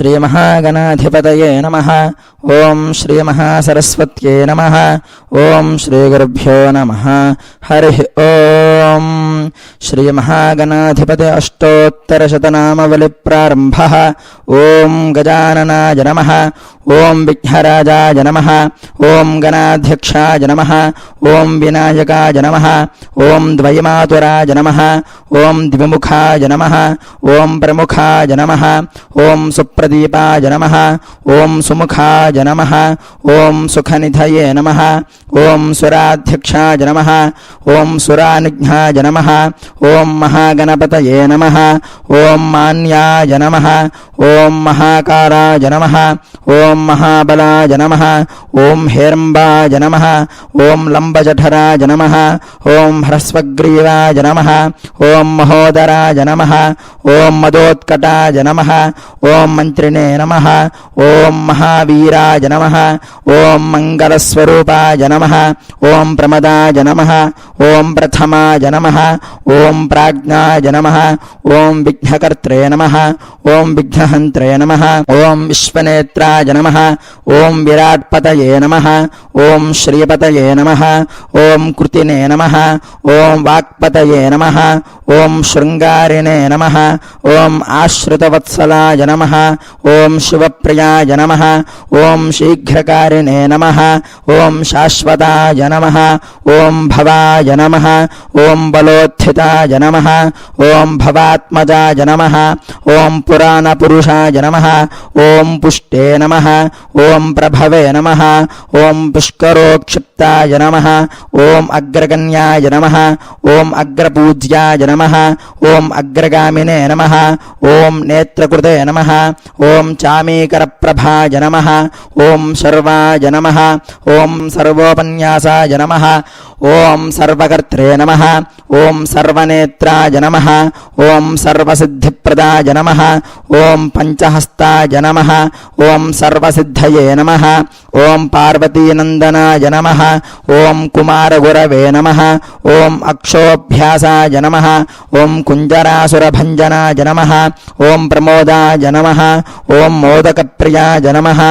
श्रीमहागणाधिपतये नमः। ओं श्रीमहासरस्वत्यै नमः। ओं श्रीगुरुभ्यो नमः। हरिः ओं। श्रीमहागणाधिपते अष्टोत्तरशतनामवलिप्रारम्भः। ओं गजाननाय नमः। ओं विघ्नराजाय नमः। ओं गणाध्यक्षाय नमः। ओं विनायकाय नमः। ओं द्वयमातुराय नमः। ओं द्विमुखाय नमः। ओं प्रमुखाय नमः। ओं सुप्रदीपाय नमः। ओं सुमुखाय नमः। ओं सुखनिधये नमः। ओं सुराध्यक्षाय नमः। ओं सुरानिघ्नाय नमः। ओं महागणपतये नमः। ओं मान्याय नमः। ओं महाकाराय नमः। ओं महाबलाय नमः। ओं हेरम्बाय नमः। ओं लम्बजठराय नमः। ओं ह्रस्वग्रीवाय नमः। ओं महोदराय नमः। ओं मदोत्कटाय नमः। ओं मन्त्रिणे नमः। ओं महावीराय नमः। ओं मङ्गलस्वरूपाय नमः। ओं प्रमदाय नमः। ओं प्रथमाय नमः। ओं प्राज्ञाय नमः। ओं विघ्नकर्त्रे नमः। ओं विघ्नहन्त्रे नमः। ओं विश्वनेत्राय नमः। ओं विराट्पतये नमः। ओं श्रीपतये नमः। ओं कृतिने नमः। ओं वाक्पतये नमः। ओं शृङ्गारिणे नमः। ओं आश्रितवत्सलाय नमः। ओं शिवप्रियाय नमः। ओं शीघ्रकारिणे नमः। ओं शाश्वताय नमः। ओं भवाय नमः। ओं बलोत्थिताय नमः। ओं भवात्मजाय नमः। ओं पुराणपुरुषाय नमः। ओं पुष्टे नमः। ओं प्रभवे नमः। ओं पुष्करोक्षिप्ताय नमः। ओं अग्रगण्याय नमः। ओं अग्रपूज्याय नमः। ओं अग्रगामिने नमः। ओं नेत्रकृते नमः। ओं चामीकरप्रभाय नमः। ओं सर्वाय नमः। ओं सर्वोपन्यासाय नमः। ओं सर्वकर्त्रे नमः। ओं सर्वनेत्राय नमः। ओं सर्वसिद्धिप्रदाय नमः। ओं पञ्चहस्ताय नमः। ओं सर्वसिद्धये नमः। ओं पार्वतीनन्दनाय नमः। ओं कुमारगुरवे नमः। ओं अक्षोभ्यासाय नमः। ओं कुञ्जरासुरभञ्जनाय नमः। ओं प्रमोदाय नमः। ओं मोदकप्रियाय नमः।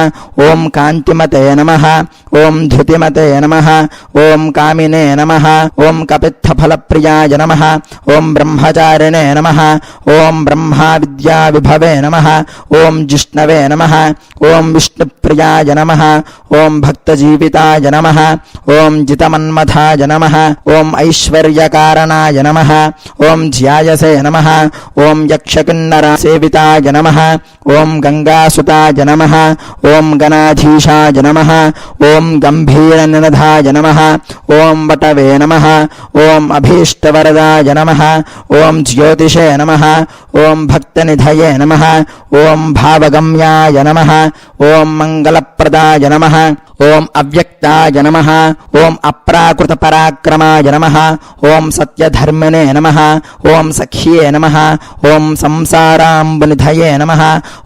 ओं कान्तिमते नमः। ओं धृतिमते नमः। ओं कामिने नमः। ओं कपित्थफलप्रियाय नमः। ओं ब्रह्मचारिणे नमः। ओं ब्रह्माविद्याविभवे नमः। ओं जिष्णवे नमः। ओं विष्णुप्रियाय नमः। ओं भक्तजीविताय नमः। ओं जितमन्मथाय नमः। ओं ऐश्वर्यकारणाय नमः। ओं ध्यायसे नमः। ओं यक्षकिन्नरसेविताय नमः। ओं गंगासुताय नमः। ओं गणाधीशाय नमः। ओं गंभीरनिनधाय नमः। ओं वटवे नमः। ओं अभीष्टवरदाय नमः। ओं ज्योतिषे नमः। ओं भक्तनिधये नमः। ओं भावगम्याय नमः। ओं मंगलप्रदाय नमः। ओं अव्यक्ताय नमः। ओं अप्राकृतपराक्रमाय नमः। ओं सत्यधर्मिणे नमः। ओं सख्ये नमः। ओं संसाराम्बुनिधये नमः।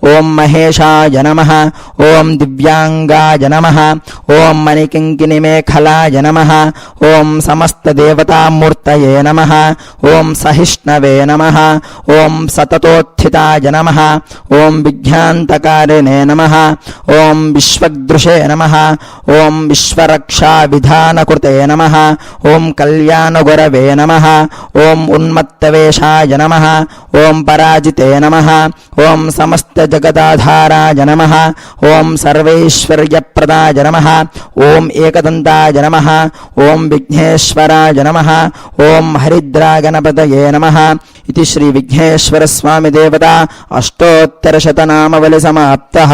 ओं महेशाय नमः। ओं दिव्यांगाय नमः। ओं मणिकिङ्किणिमेखलाय नमः। ओं समस्तदेवतामूर्तये नमः। ओं सहिष्णवे नमः। ओं सततोत्थिताय नमः। ओं विज्ञान्तकारिणे नमः। ओं विश्वदृशे नमः। ओं विश्वरक्षाविधानकृते नमः। ओं कल्याणगुरवे नमः। ओं उन्मत्तवेषाय नमः। ओं पराजिते नमः। ओं समस्तजगदाधाराय नमः। ओं सर्वैश्वर्यप्रदाय नमः। ओं एकदन्ताय नमः। ओं विघ्नेश्वराय नमः। ओं हरिद्रागणपतये नमः। इति श्री विघ्नेश्वरस्वामी देवता अष्टोत्तरशतनामवलिसमाप्तः।